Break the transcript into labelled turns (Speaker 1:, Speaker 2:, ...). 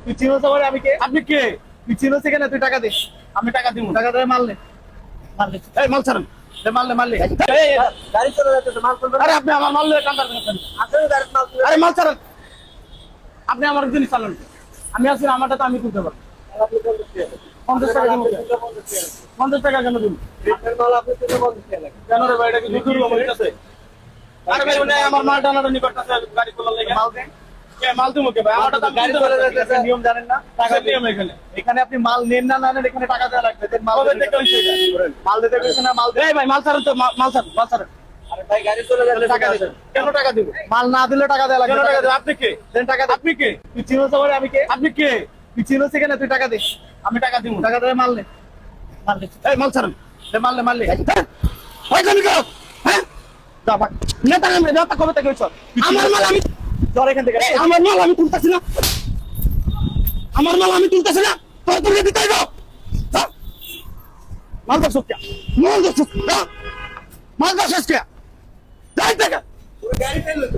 Speaker 1: তুই চিনোস আমার আমি কে?
Speaker 2: আপনি কে?
Speaker 1: তুই চিনোস কেন? তুই টাকা দে।
Speaker 2: আমি টাকা দিব।
Speaker 1: টাকা দে, মারলে মারলে
Speaker 2: এই মাল ছাড়েন।
Speaker 1: মারলে
Speaker 2: এই,
Speaker 1: গাড়ি চলে যাচ্ছে, মাল চলবে।
Speaker 2: আরে আপনি আমার মাল লয়ে কান্দার করেন।
Speaker 1: আসলে গাড়ি মাল চলে।
Speaker 2: আরে মাল ছাড়েন। আপনি আমার জিনিস চালান। আমি আছি আমারটা তো আমি তুলতে পারবো। 50 টাকা দিব। 50 টাকা কেন দিব?
Speaker 1: মাল আপনি তুলে 50 টাকা লাগে।
Speaker 2: কেন রে ভাই, এটা কি দুধুর রকমের আছে? আরে ভাই উনি আমার মাল টানাটানি করতেছে গাড়ি খোলার লাগি।
Speaker 1: মাল দেন।
Speaker 2: কে মাল দিমু কে ভাই? আমারটা তো আমি
Speaker 1: গাড়ি
Speaker 2: তুলতে
Speaker 1: চলে
Speaker 2: পারবো।
Speaker 1: যাচ্ছে, নিয়ম জানেন না? টাকা
Speaker 2: কিসের
Speaker 1: দিয়ে।
Speaker 2: নিয়ম এখানে?
Speaker 1: এখানে আপনি মাল নেন না নেন, এখানে টাকা দেওয়া লাগবে। দেন মাল
Speaker 2: কবে
Speaker 1: দিতে
Speaker 2: থেকে হইছে এটা?
Speaker 1: মাল দিতে গেছে না, মাল দেন।
Speaker 2: এই ভাই মাল ছাড়েন তো, মাল ছাড়েন, মাল ছাড়েন।
Speaker 1: আরে ভাই গাড়ি চলে যাচ্ছে,
Speaker 2: টাকা দিবেন। কেন টাকা দিব?
Speaker 1: মাল না দিলে টাকা দেওয়া লাগবে।
Speaker 2: কেন টাকা দিব? আপনি কে?
Speaker 1: দেন টাকা দে।
Speaker 2: আপনি কে?
Speaker 1: তুই চিনোস আমার আমি কে?
Speaker 2: আপনি কে?
Speaker 1: তুই চিনোস কেন? তুই টাকা দে।
Speaker 2: আমি টাকা দিব।
Speaker 1: টাকা দে, মারলে
Speaker 2: এই মাল ছাড়েন।
Speaker 1: মারলে
Speaker 2: ওই জানি কেন? হ্যাঁ?
Speaker 1: যা ভাগ।
Speaker 2: নেতা কবে থেকে হইছ? আমার মাল আমি
Speaker 1: জ্বর এখান থেকে।
Speaker 2: আমার মাল আমি তুলতেছি না। আমার মাল আমি তুলতেছি না। তোর তুলে দিতে হইব। মাল দর্শক কে? মাল দর্শক। মাল দর্শক কে? যাই থেকে।
Speaker 1: গাড়ি ফেললে তো